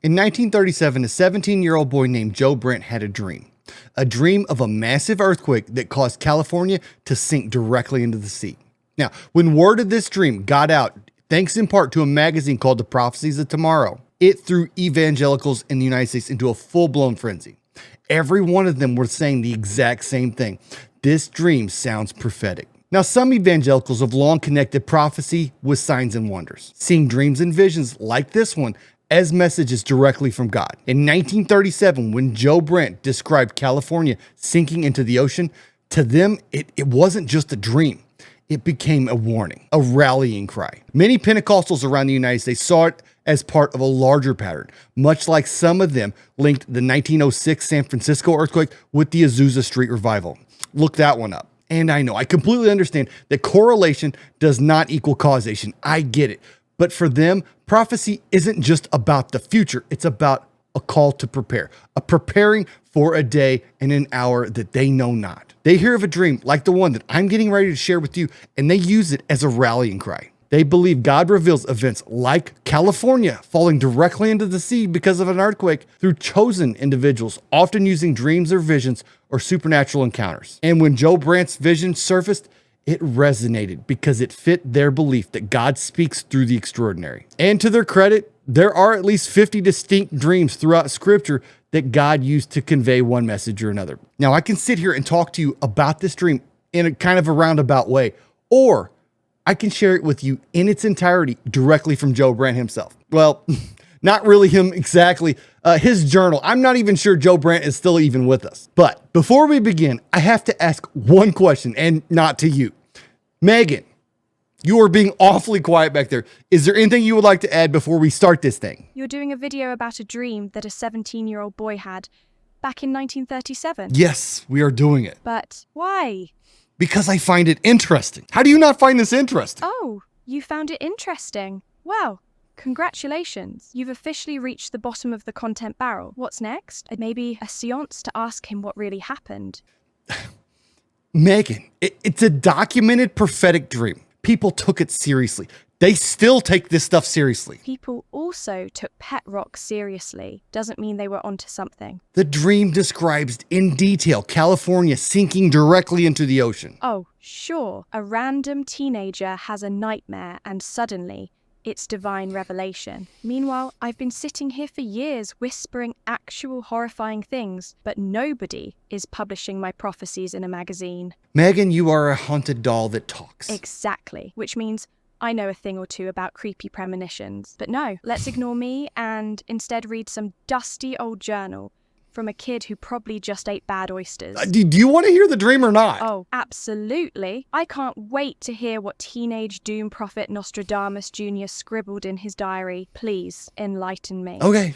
In 1937, a 17-year-old boy named Joe Brandt had a dream of a massive earthquake that caused California to sink directly into the sea. Now, when word of this dream got out, thanks in part to a magazine called The Prophecies of Tomorrow, it threw evangelicals in the United States into a full-blown frenzy. Every one of them were saying the exact same thing. This dream sounds prophetic. Now, some evangelicals have long connected prophecy with signs and wonders, seeing dreams and visions like this one as messages directly from God. In 1937, when Joe Brandt described California sinking into the ocean, to them, it wasn't just a dream. It became a warning, a rallying cry. Many Pentecostals around the United States saw it as part of a larger pattern, much like some of them linked the 1906 San Francisco earthquake with the Azusa Street revival. Look that one up. And I know, I completely understand that correlation does not equal causation. I get it. But for them, prophecy isn't just about the future. It's about a call to prepare, a preparing for a day and an hour that they know not. They hear of a dream like the one that I'm getting ready to share with you, and they use it as a rallying cry. They believe God reveals events like California falling directly into the sea because of an earthquake through chosen individuals, often using dreams or visions or supernatural encounters. And when Joe Brandt's vision surfaced, it resonated because it fit their belief that God speaks through the extraordinary. And to their credit, there are at least 50 distinct dreams throughout Scripture that God used to convey one message or another. Now, I can sit here and talk to you about this dream in a kind of a roundabout way, or I can share it with you in its entirety directly from Joe Brandt himself. Well, not really him exactly. His journal. I'm not even sure Joe Brandt is still even with us. But before we begin, I have to ask one question, and not to you. Megan, you are being awfully quiet back there. Is there anything you would like to add before we start this thing? You're doing a video about a dream that a 17-year-old boy had back in 1937. Yes, we are doing it. But why? Because I find it interesting. How do you not find this interesting? Oh, you found it interesting. Well, congratulations. You've officially reached the bottom of the content barrel. What's next? Maybe a seance to ask him what really happened. Megan, it's a documented prophetic dream. People took it seriously. They still take this stuff seriously. People also took pet rock seriously. Doesn't mean they were onto something. The dream describes in detail California sinking directly into the ocean. Oh, sure. A random teenager has a nightmare and suddenly it's divine revelation. Meanwhile, I've been sitting here for years whispering actual horrifying things, but nobody is publishing my prophecies in a magazine. Megan, you are a haunted doll that talks. Exactly, which means I know a thing or two about creepy premonitions. But no, let's ignore me and instead read some dusty old journal from a kid who probably just ate bad oysters. Do you want to hear the dream or not? Oh, absolutely. I can't wait to hear what teenage doom prophet Nostradamus Jr. scribbled in his diary. Please enlighten me. Okay.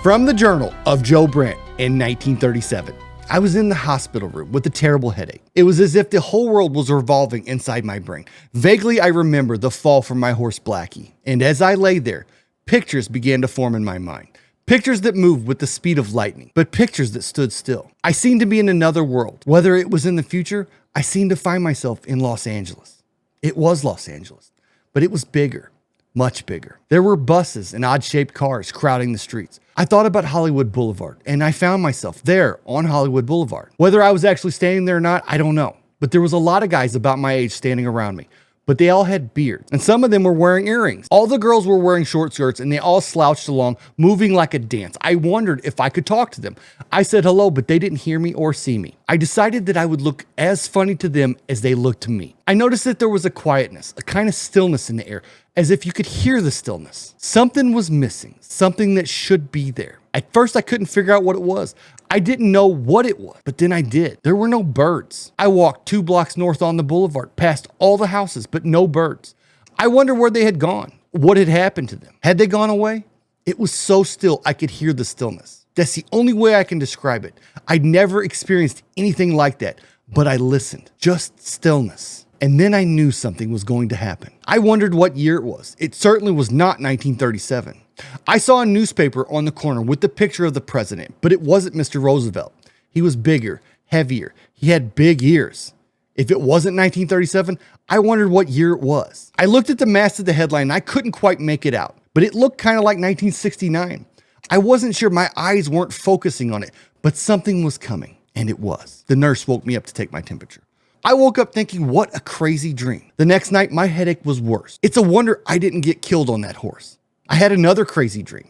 From the journal of Joe Brandt in 1937. I was in the hospital room with a terrible headache. It was as if the whole world was revolving inside my brain. Vaguely, I remember the fall from my horse Blackie. And as I lay there, pictures began to form in my mind. Pictures that moved with the speed of lightning, but pictures that stood still. I seemed to be in another world. Whether it was in the future, I seemed to find myself in Los Angeles. It was Los Angeles, but it was bigger. Much bigger. There were buses and odd-shaped cars crowding the streets. I thought about Hollywood Boulevard, and I found myself there on Hollywood Boulevard. Whether I was actually standing there or not, I don't know. But there was a lot of guys about my age standing around me. But they all had beards, and some of them were wearing earrings. All the girls were wearing short skirts, and they all slouched along, moving like a dance. I wondered if I could talk to them. I said hello, but they didn't hear me or see me. I decided that I would look as funny to them as they looked to me. I noticed that there was a quietness, a kind of stillness in the air, as if you could hear the stillness. Something was missing, something that should be there. At first, I couldn't figure out what it was. I didn't know what it was, but then I did. There were no birds. I walked 2 blocks north on the boulevard, past all the houses, but no birds. I wondered where they had gone. What had happened to them? Had they gone away? It was so still, I could hear the stillness. That's the only way I can describe it. I'd never experienced anything like that, but I listened. Just stillness. And then I knew something was going to happen. I wondered what year it was. It certainly was not 1937. I saw a newspaper on the corner with the picture of the president, but it wasn't Mr. Roosevelt. He was bigger, heavier. He had big ears. If it wasn't 1937, I wondered what year it was. I looked at the mast of the headline and I couldn't quite make it out, but it looked kind of like 1969. I wasn't sure, my eyes weren't focusing on it, but something was coming, and it was. The nurse woke me up to take my temperature. I woke up thinking, what a crazy dream. The next night, my headache was worse. It's a wonder I didn't get killed on that horse. I had another crazy dream.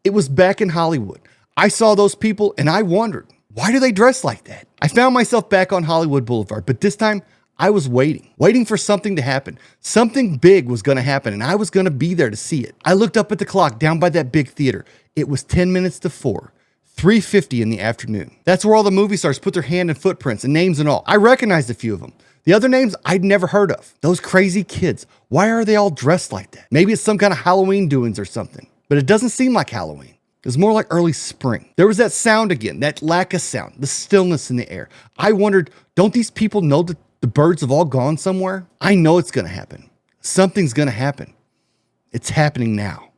It was back in Hollywood. I saw those people and I wondered, why do they dress like that? I found myself back on Hollywood Boulevard, but this time I was waiting for something to happen. Something big was going to happen and I was going to be there to see it. I looked up at the clock down by that big theater. It was 10 minutes to 4. 3:50 in the afternoon. That's where all the movie stars put their hand and footprints and names and all. I recognized a few of them. The other names I'd never heard of. Those crazy kids. Why are they all dressed like that? Maybe it's some kind of Halloween doings or something. But it doesn't seem like Halloween. It's more like early spring. There was that sound again, that lack of sound, the stillness in the air. I wondered, don't these people know that the birds have all gone somewhere? I know it's going to happen. Something's going to happen. It's happening now.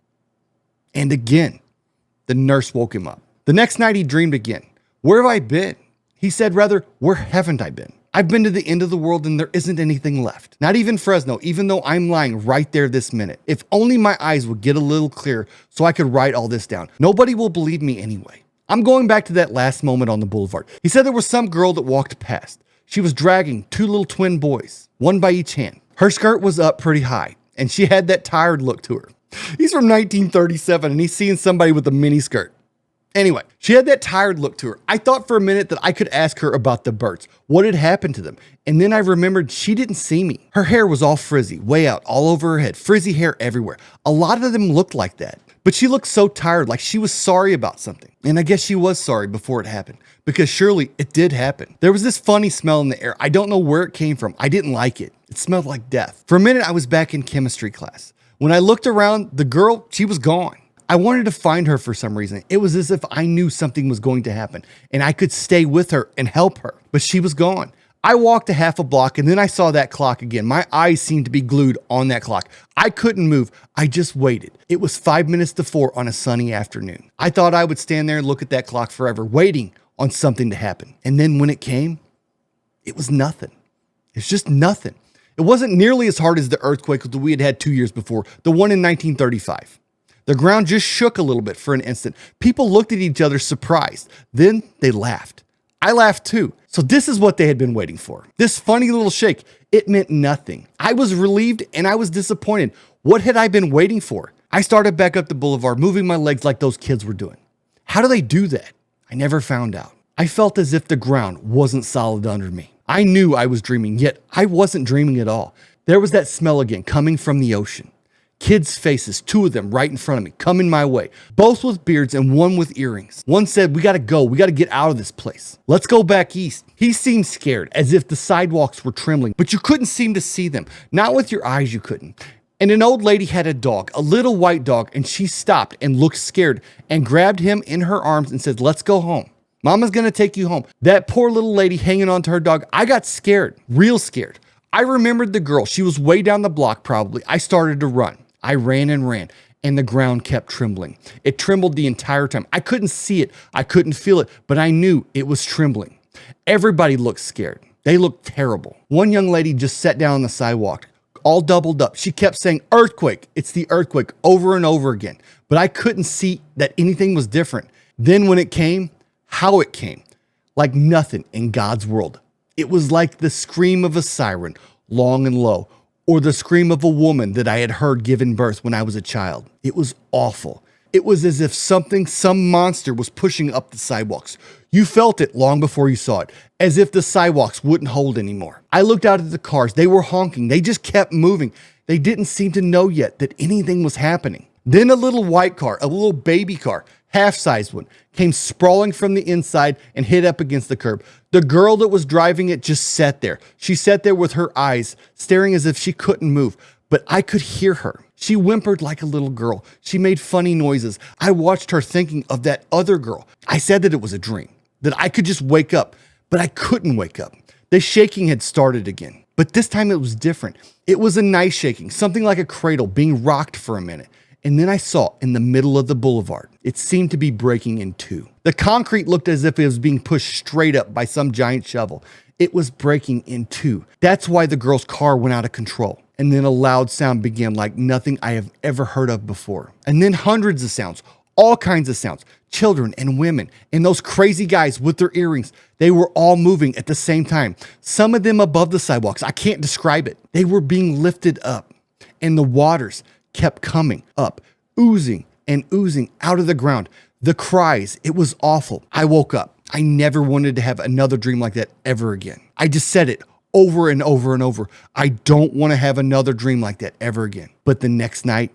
And again, the nurse woke him up. The next night he dreamed again. Where have I been? He said rather, where haven't I been? I've been to the end of the world and there isn't anything left. Not even Fresno, even though I'm lying right there this minute. If only my eyes would get a little clearer so I could write all this down. Nobody will believe me anyway. I'm going back to that last moment on the boulevard. He said there was some girl that walked past. She was dragging 2 little twin boys, one by each hand. Her skirt was up pretty high and she had that tired look to her. He's from 1937 and he's seeing somebody with a mini skirt. Anyway, she had that tired look to her. I thought for a minute that I could ask her about the birds, what had happened to them. And then I remembered she didn't see me. Her hair was all frizzy, way out, all over her head, frizzy hair everywhere. A lot of them looked like that. But she looked so tired, like she was sorry about something. And I guess she was sorry before it happened, because surely it did happen. There was this funny smell in the air. I don't know where it came from. I didn't like it. It smelled like death. For a minute, I was back in chemistry class. When I looked around, the girl, she was gone. I wanted to find her for some reason. It was as if I knew something was going to happen and I could stay with her and help her, but she was gone. I walked a half a block and then I saw that clock again. My eyes seemed to be glued on that clock. I couldn't move. I just waited. It was 5 minutes to 4 on a sunny afternoon. I thought I would stand there and look at that clock forever, waiting on something to happen. And then when it came, it was nothing. It's just nothing. It wasn't nearly as hard as the earthquake that we had had 2 years before, the one in 1935. The ground just shook a little bit for an instant. People looked at each other surprised. Then they laughed. I laughed too. So this is what they had been waiting for. This funny little shake, it meant nothing. I was relieved and I was disappointed. What had I been waiting for? I started back up the boulevard, moving my legs like those kids were doing. How do they do that? I never found out. I felt as if the ground wasn't solid under me. I knew I was dreaming, yet I wasn't dreaming at all. There was that smell again coming from the ocean. Kids' faces, 2 of them right in front of me, coming my way, both with beards and one with earrings. One said, we got to go. We got to get out of this place. Let's go back east. He seemed scared, as if the sidewalks were trembling, but you couldn't seem to see them. Not with your eyes, you couldn't. And an old lady had a dog, a little white dog, and she stopped and looked scared and grabbed him in her arms and said, let's go home. Mama's going to take you home. That poor little lady hanging on to her dog. I got scared, real scared. I remembered the girl. She was way down the block probably. I started to run. I ran and ran, and the ground kept trembling. It trembled the entire time. I couldn't see it. I couldn't feel it, but I knew it was trembling. Everybody looked scared. They looked terrible. One young lady just sat down on the sidewalk, all doubled up. She kept saying, earthquake, it's the earthquake, over and over again. But I couldn't see that anything was different. Then when it came, how it came, like nothing in God's world. It was like the scream of a siren, long and low, or the scream of a woman that I had heard giving birth when I was a child. It was awful. It was as if some monster was pushing up the sidewalks. You felt it long before you saw it, as if the sidewalks wouldn't hold anymore. I looked out at the cars. They were honking. They just kept moving. They didn't seem to know yet that anything was happening. Then a little white car, a little baby car, half-sized one, came sprawling from the inside and hit up against the curb. The girl that was driving it just sat there. She sat there with her eyes staring as if she couldn't move, but I could hear her. She whimpered like a little girl. She made funny noises. I watched her thinking of that other girl. I said that it was a dream, that I could just wake up, but I couldn't wake up. The shaking had started again, but this time it was different. It was a nice shaking, something like a cradle being rocked for a minute. And then I saw in the middle of the boulevard, it seemed to be breaking in two. The concrete looked as if it was being pushed straight up by some giant shovel. It was breaking in two. That's why the girl's car went out of control. And then a loud sound began like nothing I have ever heard of before. And then hundreds of sounds, all kinds of sounds, children and women, and those crazy guys with their earrings. They were all moving at the same time. Some of them above the sidewalks. I can't describe it. They were being lifted up, and the waters kept coming up, oozing and oozing out of the ground. The cries, it was awful. I woke up. I never wanted to have another dream like that ever again. I just said it over and over and over. I don't want to have another dream like that ever again. But the next night,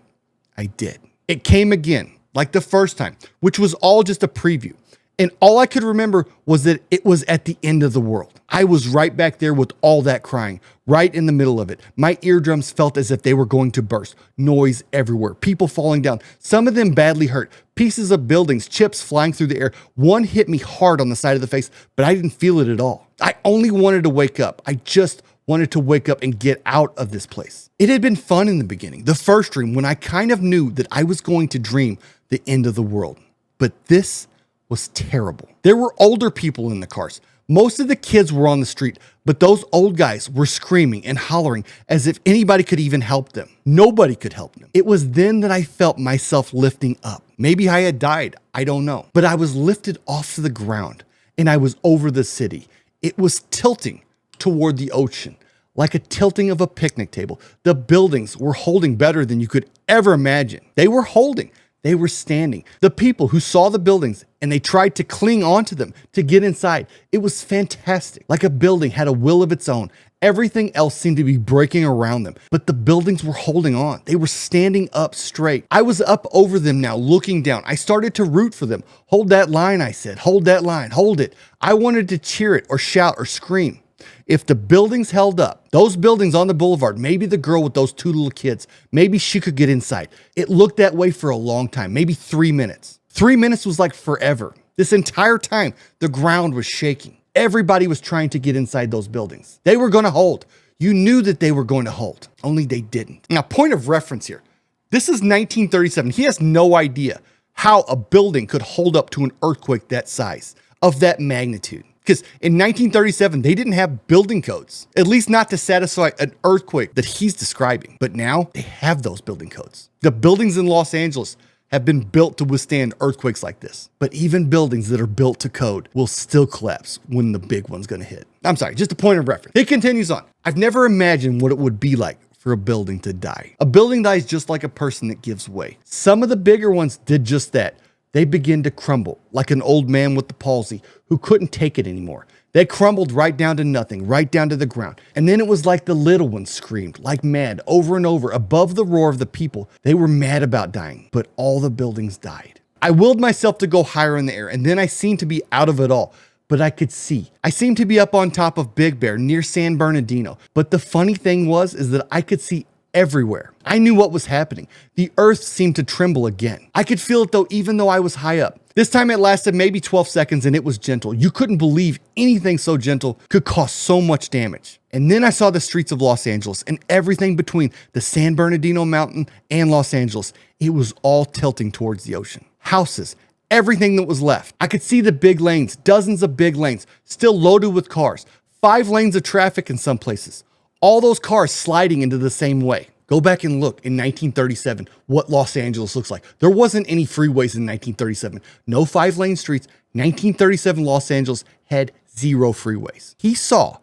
I did. It came again, like the first time, which was all just a preview. And all I could remember was that it was at the end of the world. I was right back there with all that crying, right in the middle of it. My eardrums felt as if they were going to burst. Noise everywhere, people falling down, some of them badly hurt, pieces of buildings, chips flying through the air. One hit me hard on the side of the face, but I didn't feel it at all. I only wanted to wake up. I just wanted to wake up and get out of this place. It had been fun in the beginning, the first dream, when I kind of knew that I was going to dream the end of the world. But this was terrible. There were older people in the cars. Most of the kids were on the street, but those old guys were screaming and hollering as if anybody could even help them. Nobody could help them. It was then that I felt myself lifting up. Maybe I had died, I don't know. But I was lifted off to the ground and I was over the city. It was tilting toward the ocean, like a tilting of a picnic table. The buildings were holding better than you could ever imagine. They were holding. They were standing. The people who saw the buildings and they tried to cling onto them to get inside. It was fantastic. Like a building had a will of its own. Everything else seemed to be breaking around them, but the buildings were holding on. They were standing up straight. I was up over them now, looking down. I started to root for them. Hold that line, I said. Hold that line. Hold it. I wanted to cheer it or shout or scream. If the buildings held up, those buildings on the boulevard, maybe the girl with those two little kids, maybe she could get inside. It looked that way for a long time, maybe 3 minutes. 3 minutes was like forever. This entire time, the ground was shaking. Everybody was trying to get inside those buildings. They were going to hold. You knew that they were going to hold, only they didn't. Now, point of reference here. This is 1937. He has no idea how a building could hold up to an earthquake that size, of that magnitude. Because in 1937, they didn't have building codes, at least not to satisfy an earthquake that he's describing. But now they have those building codes. The buildings in Los Angeles have been built to withstand earthquakes like this. But even buildings that are built to code will still collapse when the big one's going to hit. I'm sorry, just a point of reference. It continues on. I've never imagined what it would be like for a building to die. A building dies just like a person that gives way. Some of the bigger ones did just that. They began to crumble like an old man with the palsy who couldn't take it anymore. They crumbled right down to nothing, right down to the ground. And then it was like the little ones screamed like mad over and over above the roar of the people. They were mad about dying, but all the buildings died. I willed myself to go higher in the air, and then I seemed to be out of it all. But I could see. I seemed to be up on top of Big Bear near San Bernardino. But the funny thing was that I could see everywhere. I knew what was happening. The earth seemed to tremble again. I could feel it though, even though I was high up. This time it lasted maybe 12 seconds and it was gentle. You couldn't believe anything so gentle could cause so much damage. And then I saw the streets of Los Angeles and everything between the San Bernardino mountain and Los Angeles. It was all tilting towards the ocean. Houses, everything that was left. I could see the big lanes, dozens of big lanes, still loaded with cars, 5 lanes of traffic in some places. All those cars sliding into the same way. Go back and look in 1937 what Los Angeles looks like. There wasn't any freeways in 1937. No 5-lane streets. 1937 Los Angeles had 0 freeways. He saw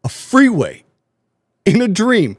a freeway in a dream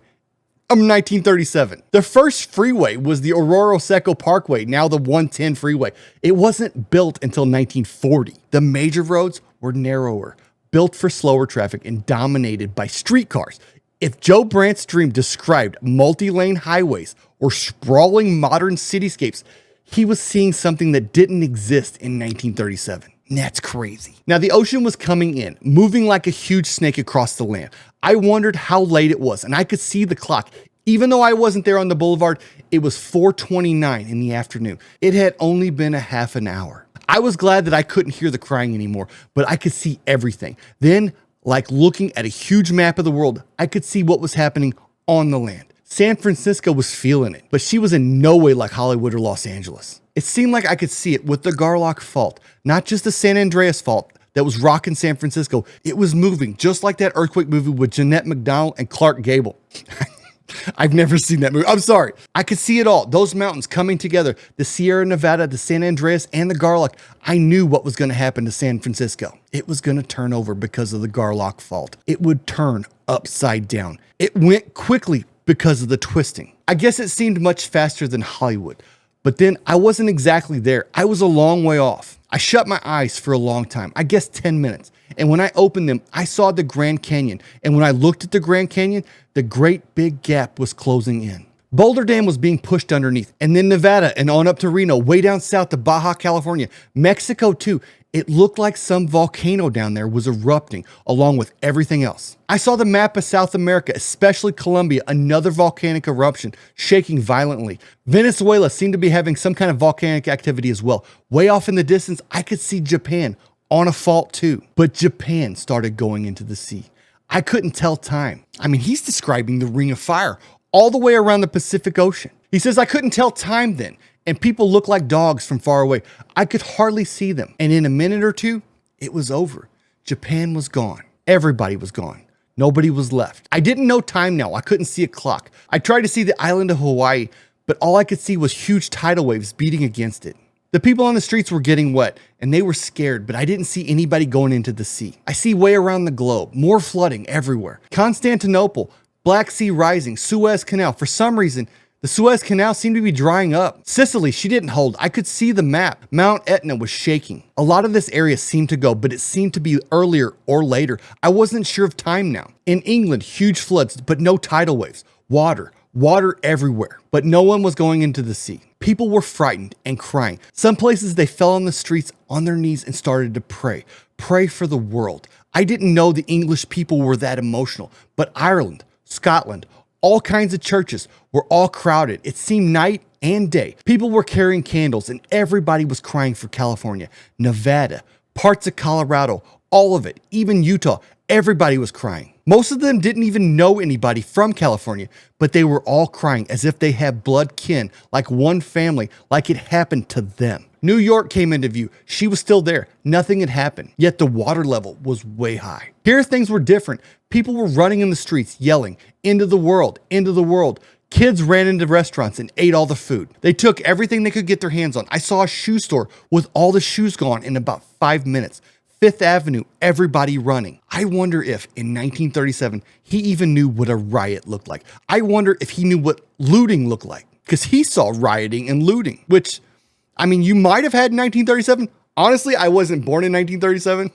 of 1937. The first freeway was the Aurora Seco Parkway, now the 110 freeway. It wasn't built until 1940. The major roads were narrower, built for slower traffic and dominated by streetcars. If Joe Brandt's dream described multi-lane highways or sprawling modern cityscapes, he was seeing something that didn't exist in 1937. That's crazy. Now the ocean was coming in, moving like a huge snake across the land. I wondered how late it was, and I could see the clock. Even though I wasn't there on the boulevard, it was 4:29 in the afternoon. It had only been a half an hour. I was glad that I couldn't hear the crying anymore, but I could see everything. Then, like looking at a huge map of the world, I could see what was happening on the land. San Francisco was feeling it, but she was in no way like Hollywood or Los Angeles. It seemed like I could see it with the Garlock Fault, not just the San Andreas Fault, that was rocking San Francisco. It was moving just like that earthquake movie with Jeanette McDonald and Clark Gable. I've never seen that movie. I'm sorry. I could see it all. Those mountains coming together, the Sierra Nevada, the San Andreas, and the Garlock. I knew what was going to happen to San Francisco. It was going to turn over because of the Garlock fault. It would turn upside down. It went quickly because of the twisting. I guess it seemed much faster than Hollywood, but then I wasn't exactly there. I was a long way off. I shut my eyes for a long time, I guess 10 minutes. And when I opened them, I saw the Grand Canyon. And when I looked at the Grand Canyon, the great big gap was closing in. Boulder Dam was being pushed underneath. And then Nevada and on up to Reno, way down south to Baja California, Mexico too. It looked like some volcano down there was erupting along with everything else. I saw the map of South America, especially Colombia, another volcanic eruption shaking violently. Venezuela seemed to be having some kind of volcanic activity as well. Way off in the distance, I could see Japan on a fault too. But Japan started going into the sea. I couldn't tell time. I mean, he's describing the Ring of Fire all the way around the Pacific Ocean. He says, I couldn't tell time then. And people looked like dogs from far away. I could hardly see them. And in a minute or two, it was over. Japan was gone. Everybody was gone. Nobody was left. I didn't know time now. I couldn't see a clock. I tried to see the island of Hawaii, but all I could see was huge tidal waves beating against it. The people on the streets were getting wet and they were scared, but I didn't see anybody going into the sea. I see way around the globe, more flooding everywhere. Constantinople, Black Sea rising, Suez Canal. For some reason, the Suez Canal seemed to be drying up. Sicily, she didn't hold. I could see the map. Mount Etna was shaking. A lot of this area seemed to go, but it seemed to be earlier or later. I wasn't sure of time now. In England, huge floods, but no tidal waves. Water everywhere, but no one was going into the sea. People were frightened and crying. Some places they fell on the streets on their knees and started to pray for the world. I didn't know the English people were that emotional, but Ireland, Scotland, all kinds of churches were all crowded. It seemed night and day. People were carrying candles and everybody was crying for California, Nevada, parts of Colorado, all of it, even Utah. Everybody was crying. Most of them didn't even know anybody from California, but they were all crying as if they had blood kin, like one family, like it happened to them. New York came into view. She was still there. Nothing had happened, yet the water level was way high. Here things were different. People were running in the streets, yelling, "Into the world, into the world." Kids ran into restaurants and ate all the food. They took everything they could get their hands on. I saw a shoe store with all the shoes gone in about 5 minutes. Fifth Avenue, everybody running. I wonder if in 1937, he even knew what a riot looked like. I wonder if he knew what looting looked like, because he saw rioting and looting, which, I mean, you might have had in 1937. Honestly, I wasn't born in 1937,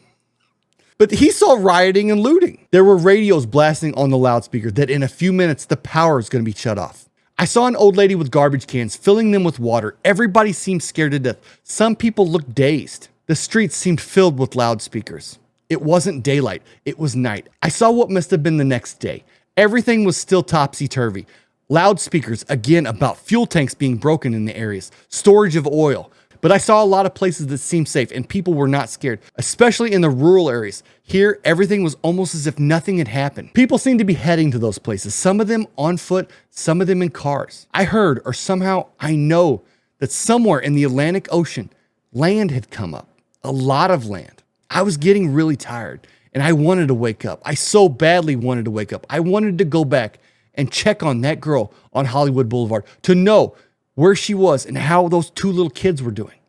but he saw rioting and looting. There were radios blasting on the loudspeaker that in a few minutes, the power is going to be shut off. I saw an old lady with garbage cans, filling them with water. Everybody seemed scared to death. Some people looked dazed. The streets seemed filled with loudspeakers. It wasn't daylight, it was night. I saw what must have been the next day. Everything was still topsy-turvy. Loudspeakers, again, about fuel tanks being broken in the areas, storage of oil. But I saw a lot of places that seemed safe and people were not scared, especially in the rural areas. Here, everything was almost as if nothing had happened. People seemed to be heading to those places, some of them on foot, some of them in cars. I heard, or somehow I know, that somewhere in the Atlantic Ocean, land had come up. A lot of land. I was getting really tired and I wanted to wake up. I so badly wanted to wake up. I wanted to go back and check on that girl on Hollywood Boulevard to know where she was and how those two little kids were doing.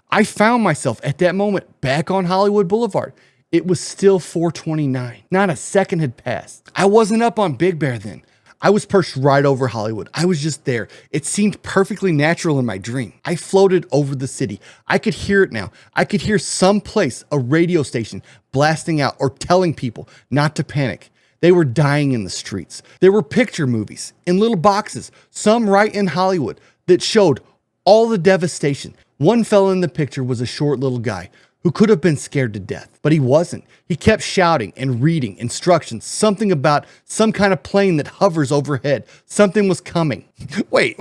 I found myself at that moment back on Hollywood Boulevard. It was still 4:29. Not a second had passed. I wasn't up on Big Bear then. I was perched right over Hollywood. I was just there. It seemed perfectly natural in my dream. I floated over the city. I could hear it now. I could hear someplace, a radio station, blasting out or telling people not to panic. They were dying in the streets. There were picture movies in little boxes, some right in Hollywood, that showed all the devastation. One fellow in the picture was a short little guy who could have been scared to death, but he wasn't. He kept shouting and reading instructions, something about some kind of plane that hovers overhead. Something was coming. Wait,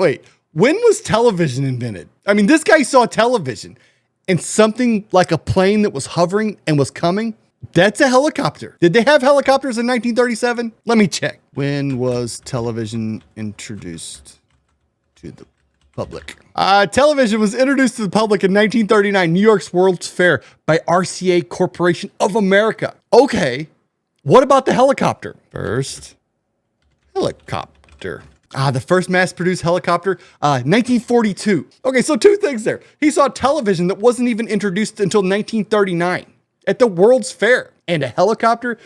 when was television invented? I mean, this guy saw television and something like a plane that was hovering and was coming. That's a helicopter. Did they have helicopters in 1937? Let me check. When was television introduced to the public. Television was introduced to the public in 1939, New York's World's Fair by RCA Corporation of America. Okay, what about the helicopter? First helicopter. The first mass-produced helicopter, 1942. Okay, so two things there. He saw television that wasn't even introduced until 1939 at the World's Fair. And a helicopter,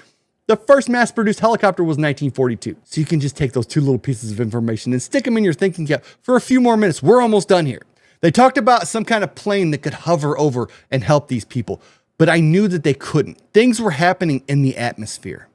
the first mass-produced helicopter was 1942. So you can just take those two little pieces of information and stick them in your thinking cap for a few more minutes. We're almost done here. They talked about some kind of plane that could hover over and help these people, but I knew that they couldn't. Things were happening in the atmosphere.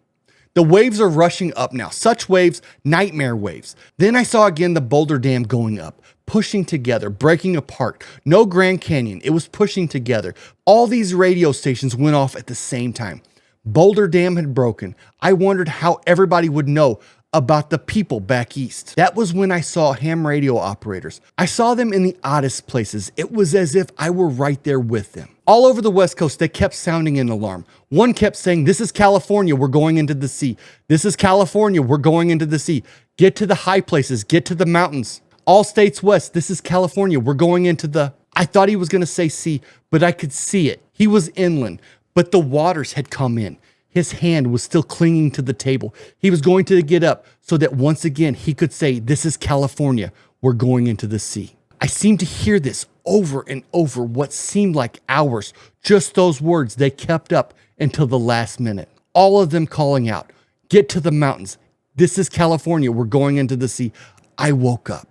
The waves are rushing up now. Such waves, nightmare waves. Then I saw again the Boulder Dam going up, pushing together, breaking apart. No Grand Canyon, it was pushing together. All these radio stations went off at the same time. Boulder Dam had broken. I wondered how everybody would know about the people back east. That was when I saw ham radio operators. I saw them in the oddest places. It was as if I were right there with them. All over the West Coast, they kept sounding an alarm. One kept saying, "This is California, we're going into the sea. This is California, we're going into the sea. Get to the high places, get to the mountains. All states west, this is California, we're going into the..." I thought he was going to say sea, but I could see it. He was inland, but the waters had come in. His hand was still clinging to the table. He was going to get up so that once again he could say, "This is California, we're going into the sea." I seemed to hear this over and over what seemed like hours. Just those words, they kept up until the last minute. All of them calling out, "Get to the mountains. This is California, we're going into the sea." I woke up.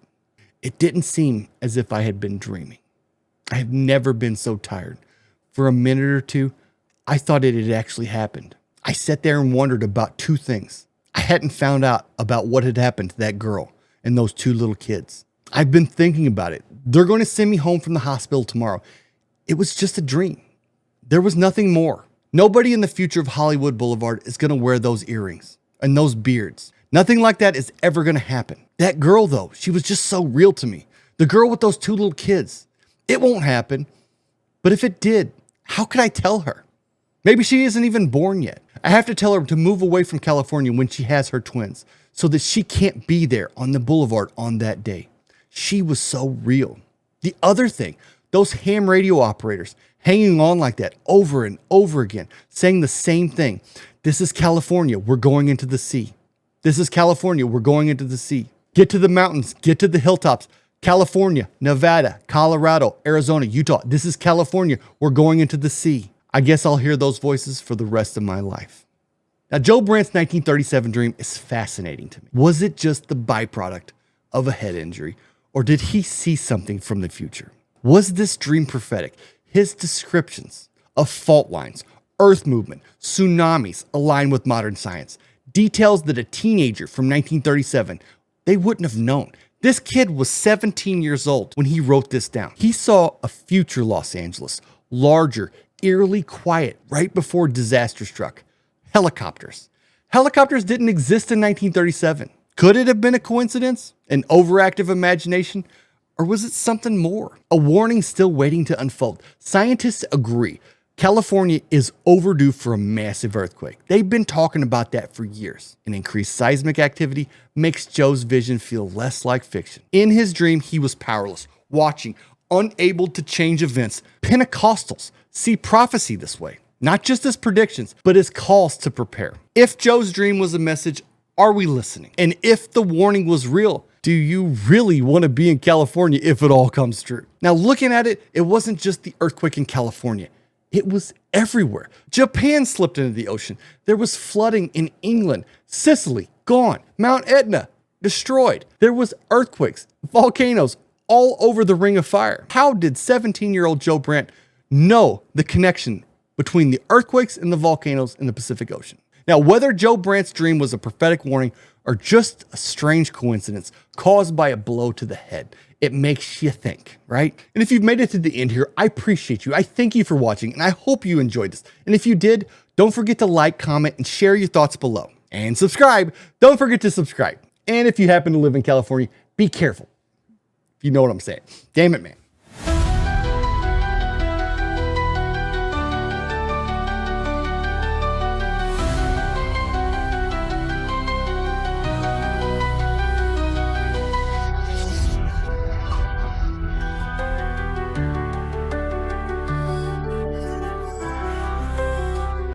It didn't seem as if I had been dreaming. I have never been so tired. For a minute or two, I thought it had actually happened. I sat there and wondered about two things. I hadn't found out about what had happened to that girl and those two little kids. I've been thinking about it. They're going to send me home from the hospital tomorrow. It was just a dream. There was nothing more. Nobody in the future of Hollywood Boulevard is going to wear those earrings and those beards. Nothing like that is ever going to happen. That girl, though, she was just so real to me. The girl with those two little kids. It won't happen. But if it did, how could I tell her? Maybe she isn't even born yet. I have to tell her to move away from California when she has her twins so that she can't be there on the boulevard on that day. She was so real. The other thing, those ham radio operators hanging on like that over and over again, saying the same thing. "This is California, we're going into the sea. This is California, we're going into the sea. Get to the mountains, get to the hilltops. California, Nevada, Colorado, Arizona, Utah. This is California, we're going into the sea." I guess I'll hear those voices for the rest of my life. Now, Joe Brandt's 1937 dream is fascinating to me. Was it just the byproduct of a head injury, or did he see something from the future? Was this dream prophetic? His descriptions of fault lines, earth movement, tsunamis align with modern science. Details that a teenager from 1937, they wouldn't have known. This kid was 17 years old when he wrote this down. He saw a future Los Angeles, larger, eerily quiet, right before disaster struck. Helicopters. Helicopters didn't exist in 1937. Could it have been a coincidence? An overactive imagination? Or was it something more? A warning still waiting to unfold. Scientists agree. California is overdue for a massive earthquake. They've been talking about that for years. An increased seismic activity makes Joe's vision feel less like fiction. In his dream, he was powerless, watching, unable to change events. Pentecostals see prophecy this way, not just as predictions, but as calls to prepare. If Joe's dream was a message, are we listening? And if the warning was real, do you really want to be in California if it all comes true? Now, looking at it, it wasn't just the earthquake in California. It was everywhere. Japan slipped into the ocean. There was flooding in England. Sicily, gone. Mount Etna, destroyed. There was earthquakes, volcanoes, all over the Ring of Fire. How did 17-year-old Joe Brandt know the connection between the earthquakes and the volcanoes in the Pacific Ocean? Now, whether Joe Brandt's dream was a prophetic warning or just a strange coincidence caused by a blow to the head, it makes you think, right? And if you've made it to the end here, I appreciate you. I thank you for watching, and I hope you enjoyed this. And if you did, don't forget to like, comment, and share your thoughts below. And subscribe. Don't forget to subscribe. And if you happen to live in California, be careful. You know what I'm saying. Damn it, man.